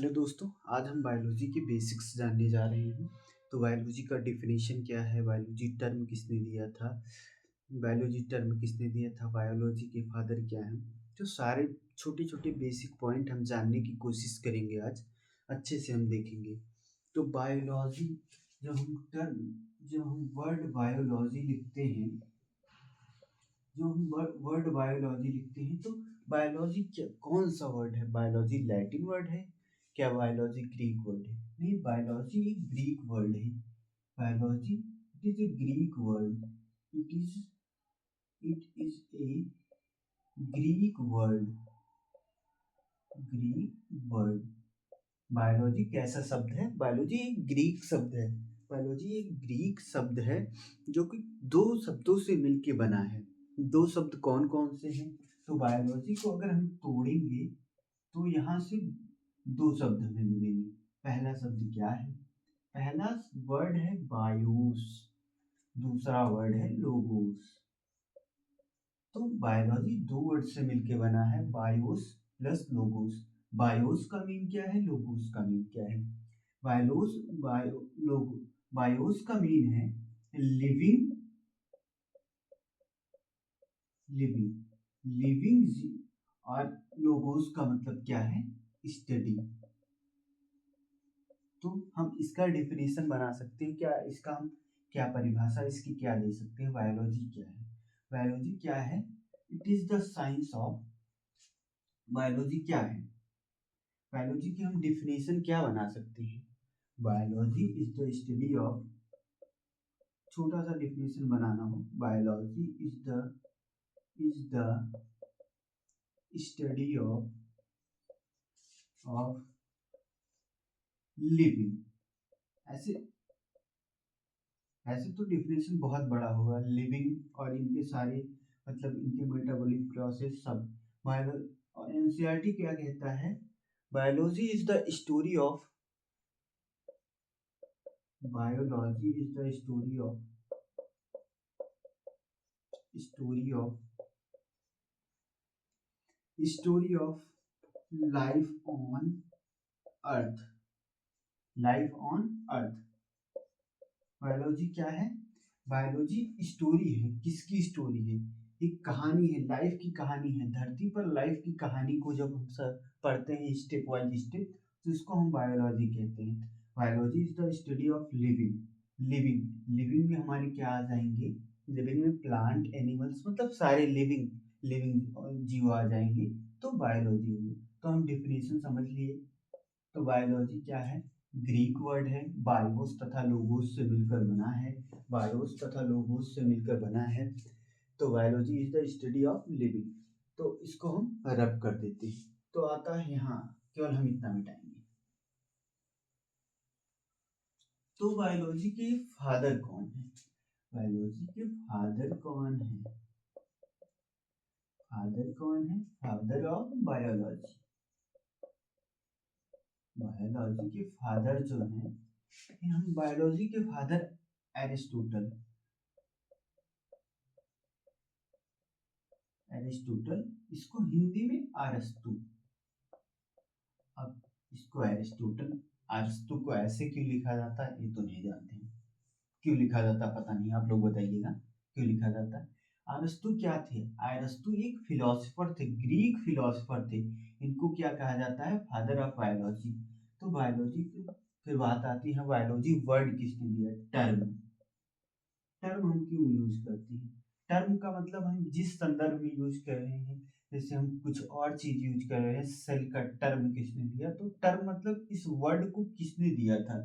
Hello दोस्तों, आज हम बायोलॉजी के बेसिक्स जानने जा रहे हैं। तो बायोलॉजी का डेफिनेशन क्या है, बायोलॉजी टर्म किसने दिया था, बायोलॉजी टर्म किसने दिया था, बायोलॉजी के फादर क्या हैं। तो सारे छोटे छोटे बेसिक पॉइंट हम जानने की कोशिश करेंगे आज, अच्छे से हम देखेंगे। तो बायोलॉजी, जब हम वर्ड बायोलॉजी लिखते हैं, वर्ड बायोलॉजी लिखते हैं तो बायोलॉजी क्या, कौन सा वर्ड है? बायोलॉजी लैटिन वर्ड है क्या? बायोलॉजी ग्रीक वर्ड है? नहीं, बायोलॉजी एक ग्रीक वर्ड है। Biology it is a Greek word. It is a Greek word. Greek word. Biology कैसा शब्द है? बायोलॉजी एक ग्रीक शब्द है। बायोलॉजी एक ग्रीक शब्द है जो कि दो शब्दों से मिलके बना है। दो शब्द कौन कौन से हैं? तो बायोलॉजी को अगर हम तोड़ेंगे तो यहाँ से दो शब्द हमें मिलेंगे। पहला शब्द क्या है? पहला वर्ड है बायोस, दूसरा वर्ड है लोगोस। तो बायोलॉजी दो वर्ड से मिलके बना है, बायोस प्लस लोगोस। बायोस का मीन क्या है, लोगोस का मीन क्या है? बायोस बायो लोगो बायोस का मीन है लिविंग, लिविंग और लोगोस का मतलब क्या है? स्टडी। तो हम इसका डेफिनेशन बना सकते हैं क्या? इसका हम क्या परिभाषा इसकी क्या दे सकते हैं? बायोलॉजी क्या है? बायोलॉजी क्या है? It is the science of, biology क्या है? बायोलॉजी की हम डेफिनेशन क्या बना सकते हैं? Biology is the study of, छोटा सा डेफिनेशन बनाना हो, biology is the study of living. ऐसे ऐसे तो डेफिनेशन बहुत बड़ा होगा, लिविंग और इनके सारे मतलब इनके मेटाबॉलिक प्रोसेस सब। बायो और एनसीईआरटी क्या कहता है? Biology is the story of, biology is the story of life on earth, life on earth. Biology क्या है? बायोलॉजी स्टोरी है। किसकी स्टोरी है? एक कहानी है, लाइफ की कहानी है। धरती पर लाइफ की कहानी को जब हम सब पढ़ते हैं स्टेप बाय स्टेप, तो इसको हम बायोलॉजी कहते हैं। Biology is the study of living. Living में हमारे क्या आ जाएंगे? लिविंग में प्लांट एनिमल्स मतलब सारे लिविंग लिविंग जीव आ जाएंगे, तो बायोलॉजी होगी। तो हम डेफिनेशन समझ लिए। तो बायोलॉजी क्या है? ग्रीक वर्ड है, बायोस तथा लोगोस से मिलकर बना है। बायोस तथा लोगोस से मिलकर बना है। तो biology is the study of living. तो इसको हम रब कर देते हैं, तो आता है यहाँ, केवल हम इतना मिटाएंगे। तो बायोलॉजी के फादर कौन है? बायोलॉजी के फादर कौन है? Father of biology. बायोलॉजी के फादर जो हैं, हम बायोलॉजी के फादर एरिस्टोटल, इसको हिंदी में अरस्तु। अब इसको एरिस्टोटल, अरस्तु को ऐसे क्यों लिखा जाता है ये तो नहीं जानते हैं। क्यों लिखा जाता पता नहीं, आप लोग बताइएगा क्यों लिखा जाता है। अरस्तु क्या थे? अरस्तु एक फिलोसोफर थे, ग्रीक फिलोसोफर थे। इनको क्या कहा जाता है? Father of biology. तो बायोलॉजी की फिर बात आती है, बायोलॉजी वर्ड किसने दिया? टर्म। टर्म हम क्यों यूज करते हैं? टर्म का मतलब हम जिस संदर्भ में यूज कर रहे हैं, जैसे हम कुछ और चीज यूज कर रहे हैं, सेल का टर्म किसने दिया? तो टर्म मतलब इस वर्ड को किसने दिया था?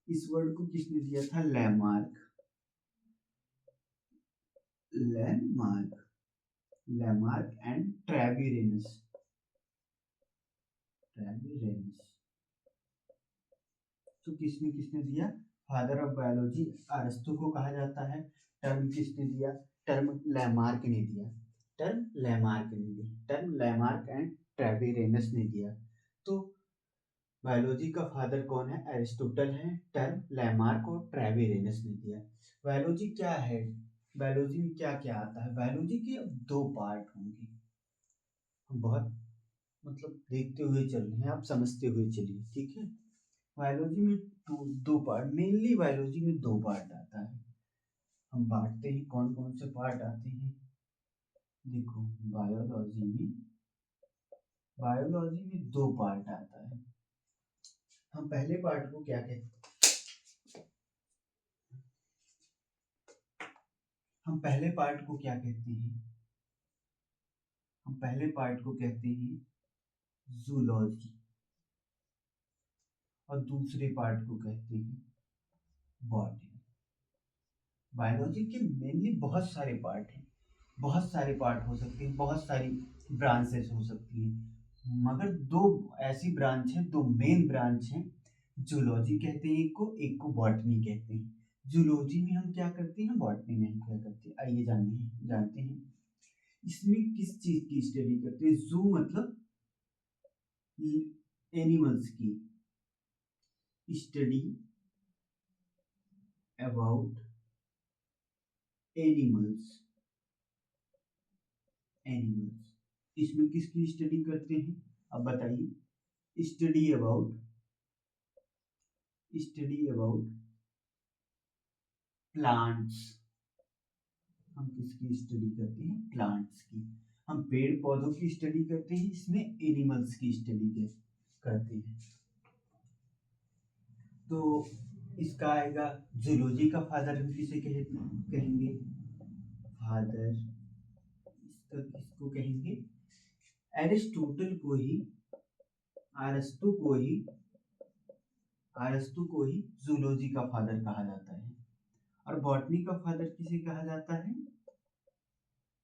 इस वर्ड को किसने दिया था? Lamarck. Lamarck Lamarck and Treviranus. Treviranus. तो किसने किसने दिया? फादर ऑफ बायोलॉजी अरस्तु को कहा जाता है। टर्म किसने दिया? टर्म लैमार्क ने दिया। टर्म लैमार्क एंड ट्रेविरेनस ने दिया। तो बायोलॉजी का फादर कौन है? एरिस्टोटल है। टर्म लैमार्क और ट्रेविरेनस ने दिया। बायोलॉजी क्या है? बायोलॉजी में क्या क्या आता है? बायोलॉजी के अब दो पार्ट होंगे। बहुत मतलब देखते हुए चल रहे हैं, आप समझते हुए चलिए, ठीक है। बायोलॉजी में दो पार्ट, मेनली बायोलॉजी में दो पार्ट आता है। हम बांटते हैं, कौन कौन से पार्ट आते हैं। देखो बायोलॉजी में दो पार्ट आता है। हम पहले पार्ट को क्या कहते हैं, हम पहले पार्ट को क्या कहते हैं, हम पहले पार्ट को कहते हैं जूलॉजी, और दूसरे पार्ट को कहते हैं बॉटनी। बायोलॉजी के मेनली बहुत सारे पार्ट हैं, बहुत सारे पार्ट हो सकते हैं, बहुत सारी ब्रांचेस हो सकती हैं, मगर दो ऐसी ब्रांच हैं, दो मेन ब्रांच हैं। जूलॉजी कहते हैं एक को बॉटनी कहते हैं। जूलॉजी में हम क्या करते हैं, बॉटनी में हम क्या करते हैं, आइए जानते हैं। इसमें किस चीज की स्टडी करते हैं, जू मतलब एनिमल्स की स्टडी अबाउट एनिमल्स, इसमें किसकी स्टडी करते हैं, अब बताइए। स्टडी अबाउट प्लांट्स, हम किसकी स्टडी करते हैं, प्लांट्स की। हम पेड़ पौधों की स्टडी करते हैं, इसमें एनिमल्स की स्टडी करते हैं। तो इसका आएगा जूलॉजी का फादर हम किसे कहेंगे, फादर इसका किसको कहेंगे, एरिस्टोटल को ही, अरस्तु को ही जूलॉजी का फादर कहा जाता है। और बॉटनी का फादर किसे कहा जाता है,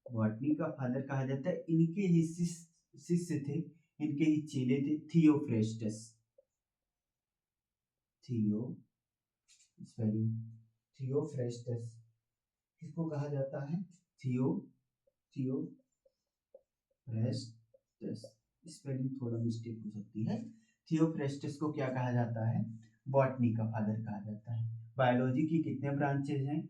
बॉटनी का फादर कहा जाता है, इनके ही शिष्य थे, इनके ही चेले थे, थियोफ्रेस्टस। थियोफ्रेस्टस किसको कहा जाता है, थियोफ्रेस्टस, स्पेलिंग थोड़ा मिस्टेक हो सकती है। थियोफ्रेस्टस को क्या कहा जाता है, बॉटनी का फादर कहा जाता है। बायोलॉजी की कितने ब्रांचेज हैं,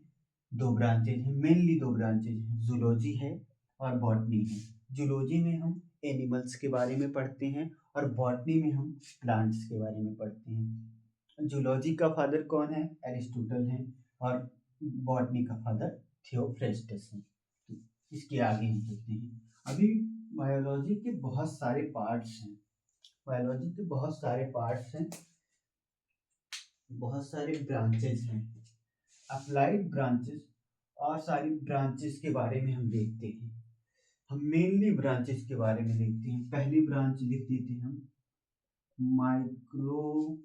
दो ब्रांचेज हैं, मेनली दो ब्रांचेज हैं, जूलॉजी है और बॉटनी है। जूलॉजी में हम एनिमल्स के बारे में पढ़ते हैं और बॉटनी में हम प्लांट्स के बारे में पढ़ते हैं। जूलॉजी का फादर कौन है, एरिस्टोटल है, और बॉटनी का फादर थियोफ्रेस्टस है। तो इसके आगे हम चलते हैं। अभी बायोलॉजी के बहुत सारे पार्ट्स हैं, बायोलॉजी के बहुत सारे पार्ट्स हैं, बहुत सारे ब्रांचेस हैं, अप्लाइड ब्रांचेस, और सारी ब्रांचेस के बारे में हम देखते हैं। हम मेनली ब्रांचेस के बारे में देखते हैं। पहली ब्रांच लिख देते हैं हम, माइक्रोबायोलॉजी।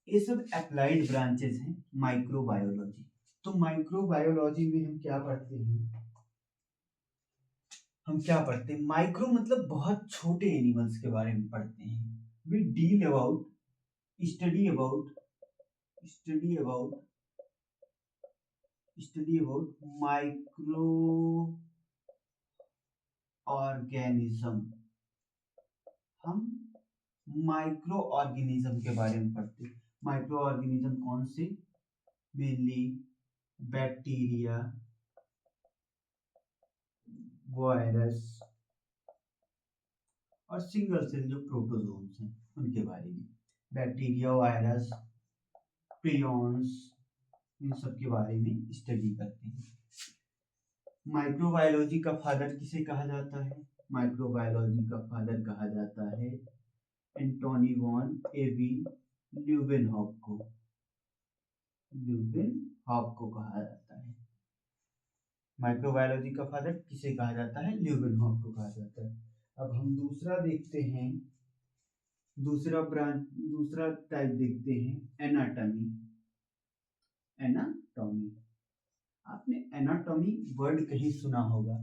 ये सब अप्लाइड ब्रांचेस हैं माइक्रोबायोलॉजी। तो माइक्रोबायोलॉजी में हम क्या पढ़ते हैं, माइक्रो मतलब बहुत छोटे एनिमल्स के बारे में पढ़ते हैं। We deal about, study about micro organism. हम माइक्रो ऑर्गेनिज्म के बारे में पढ़ते हैं। माइक्रो ऑर्गेनिज्म कौन से, मेनली बैक्टीरिया, वायरस और सिंगल सेल जो प्रोटोजोन्स हैं उनके बारे में। बैक्टीरिया, वायरस, प्रियॉन्स, इन सब के बारे में स्टडी करते हैं। माइक्रोबायोलॉजी का फादर किसे कहा जाता है, माइक्रोबायोलॉजी का फादर कहा जाता है एंटोनी वॉन एवी ल्यूवेनहॉक को कहा जाता है। माइक्रोबायोलॉजी का फादर किसे कहा जाता है, ल्यूवेनहॉक को कहा जाता है। अब हम दूसरा देखते हैं, दूसरा टाइप देखते हैं, एनाटॉमी। आपने एनाटॉमी वर्ड कहीं सुना होगा।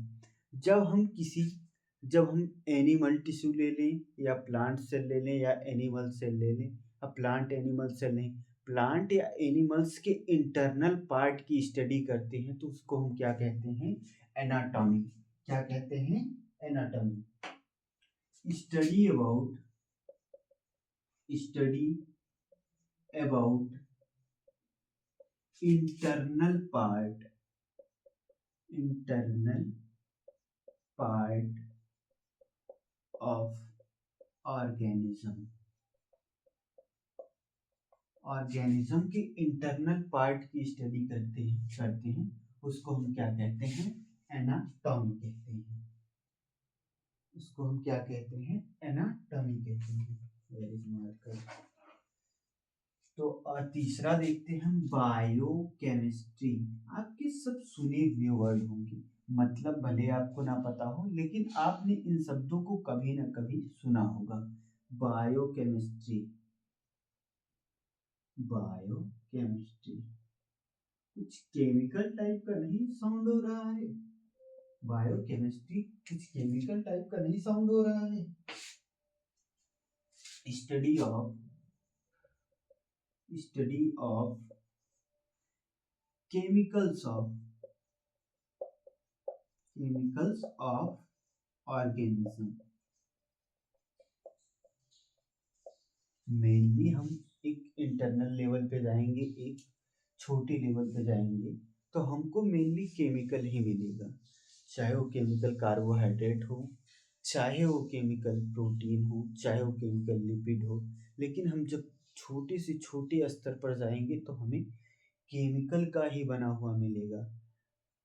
जब हम एनिमल टिश्यू ले लें या प्लांट सेल ले लें या एनिमल सेल ले लें, अब प्लांट एनिमल सेल नहीं, प्लांट या एनिमल्स के इंटरनल पार्ट की स्टडी करते हैं तो उसको हम क्या कहते हैं, एनाटॉमी। क्या कहते हैं, anatomy. Study about internal part internal part of organism. Organism के इंटरनल पार्ट की स्टडी करते हैं उसको हम क्या कहते हैं? एनाटॉमी कहते हैं। उसको हम क्या कहते हैं? एनाटॉमी कहते हैं। Very marker. तो तीसरा देखते हैं हम बायोकेमिस्ट्री। आपके सब सुने हुए वर्ड होंगे, मतलब भले आपको ना पता हो लेकिन आपने इन शब्दों को कभी ना कभी सुना होगा। बायोकेमिस्ट्री, बायोकेमिस्ट्री कुछ केमिकल टाइप का नहीं साउंड हो रहा है? बायोकेमिस्ट्री कुछ केमिकल टाइप का नहीं साउंड हो रहा है? Study of chemicals of organism. Mainly हम एक इंटरनल लेवल पे जाएंगे, एक छोटे लेवल पे जाएंगे तो हमको मेनली केमिकल ही मिलेगा, चाहे वो केमिकल कार्बोहाइड्रेट हो, चाहे वो केमिकल प्रोटीन हो, चाहे वो केमिकल लिपिड हो। लेकिन हम जब छोटे से छोटे स्तर पर जाएंगे तो हमें केमिकल का ही बना हुआ मिलेगा,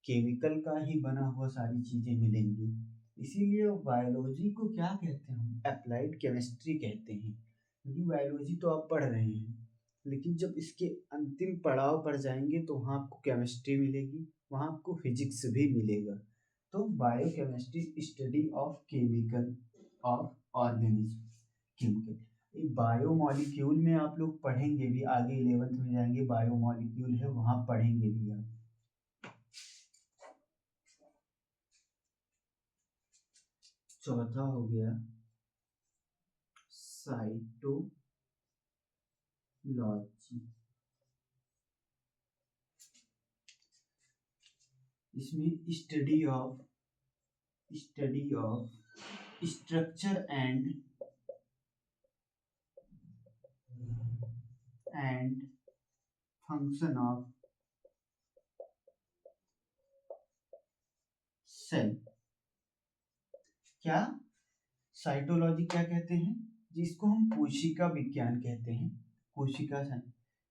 केमिकल का ही बना हुआ सारी चीजें मिलेंगी। इसीलिए बायोलॉजी को क्या कहते हैं? हम अप्लाइड केमिस्ट्री कहते हैं, क्योंकि बायोलॉजी तो आप पढ़ रहे हैं लेकिन जब इसके अंतिम पड़ाव पर जाएंगे तो वहाँ आपको केमिस्ट्री मिलेगी, वहाँ आपको फिजिक्स भी मिलेगा। तो biochemistry study of chemical of organism. Chemical bio molecule में आप लोग पढ़ेंगे भी, आगे 11th में जाएंगे बायो मॉलिक्यूल है वहाँ पढ़ेंगे भी आप। चौथा हो गया साइटोलॉजी। इसमें study of structure and function of cell. क्या साइटोलॉजी क्या कहते हैं? जिसको हम कोशिका विज्ञान कहते हैं, कोशिका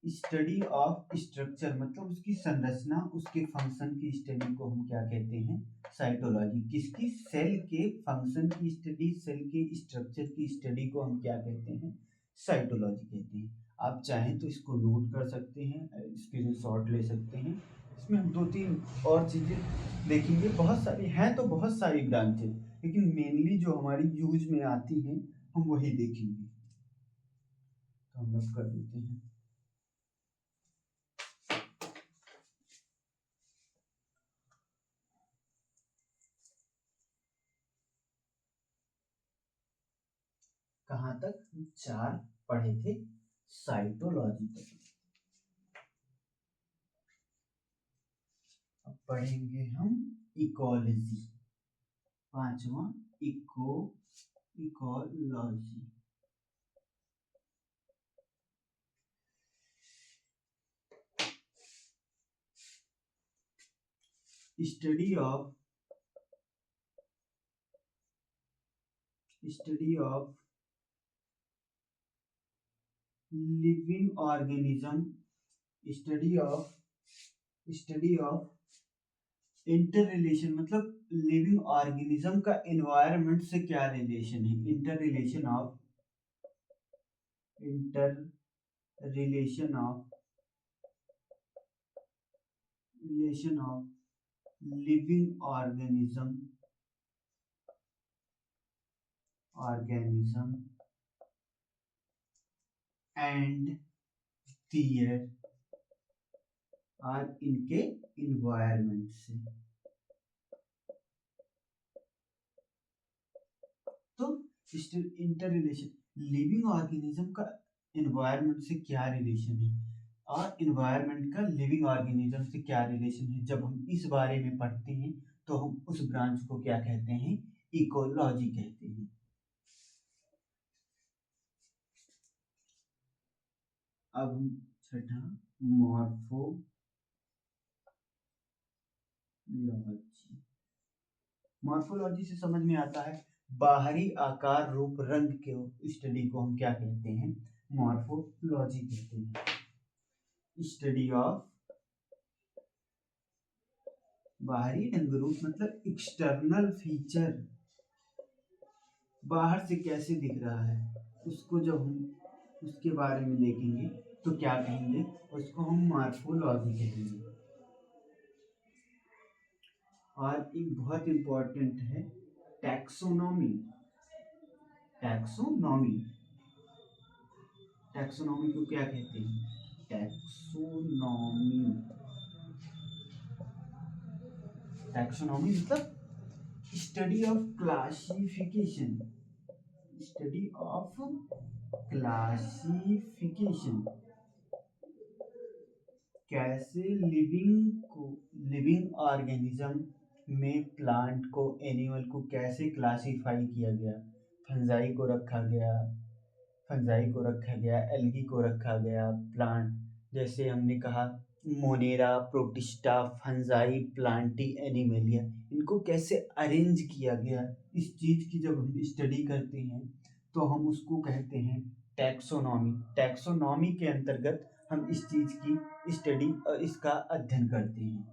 स्टडी ऑफ स्ट्रक्चर मतलब उसकी संरचना, उसके फंक्शन की स्टडी को हम क्या कहते हैं? साइटोलॉजी। किसकी? सेल के फंक्शन की स्टडी, सेल के स्ट्रक्चर की स्टडी को हम क्या कहते हैं? साइटोलॉजी कहते हैं। आप चाहें तो इसको नोट कर सकते हैं, स्क्रीनशॉट ले सकते हैं। इसमें हम 2-3 और चीजें देखेंगे, बहुत सारी हैं तो बहुत सारी ब्रांचेज, लेकिन मेनली जो हमारी यूज में आती हैं हम वही देखेंगे। तो हम लोग कर देते हैं। कहाँ तक? 4 पढ़े थे, साइटोलॉजी तक। अब पढ़ेंगे हम इकोलॉजी, 5वां ecology. Study of living organism, study of inter relation, मतलब लिविंग ऑर्गेनिज्म का एनवायरनमेंट से क्या रिलेशन है? Inter relation of living organism and their और इनके इन्वायरमेंट से। तो इंटर रिलेशन लिविंग ऑर्गेनिज्म का इन्वायरमेंट से क्या रिलेशन है और इन्वायरमेंट का लिविंग ऑर्गेनिज्म से क्या रिलेशन है, जब हम इस बारे में पढ़ते हैं तो हम उस ब्रांच को क्या कहते हैं? इकोलॉजी कहते हैं। अब छठा मॉर्फोलॉजी, मॉर्फोलॉजी से समझ में आता है बाहरी आकार रूप रंग के स्टडी को हम क्या कहते हैं, मॉर्फोलॉजी कहते हैं। स्टडी ऑफ बाहरी रंग रूप मतलब एक्सटर्नल फीचर, बाहर से कैसे दिख रहा है उसको जब हम उसके बारे में देखेंगे तो क्या कहेंगे, उसको हम मॉर्फोलॉजी कहेंगे। और एक बहुत इंपॉर्टेंट है टैक्सोनॉमी, टैक्सोनॉमी, टैक्सोनॉमी को क्या कहते हैं, टैक्सोनॉमी, टैक्सोनॉमी मतलब study of classification, study of classification, कैसे लिविंग ऑर्गेनिज्म में प्लांट को, एनिमल को कैसे क्लासिफाई किया गया, फंजाई को रखा गया, फंजाई को रखा गया, एल्गी को रखा गया, प्लांट जैसे हमने कहा Monera, protista, fungi, Plantae, animalia, इनको कैसे अरेंज किया गया, इस चीज की जब हम स्टडी करते हैं तो हम उसको कहते हैं टैक्सोनॉमी। टैक्सोनॉमी के अंतर्गत हम इस चीज की स्टडी और इसका अध्ययन करते हैं।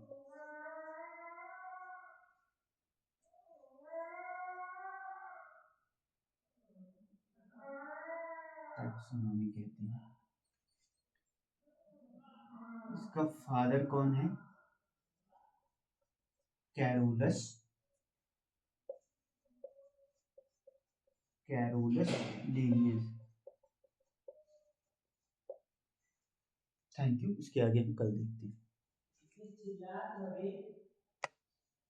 टैक्सोनॉमी कहते हैं। इसका फादर कौन है, Carolus, Carolus Linnaeus. Thank you, इसके आगे हम कल देखते हैं।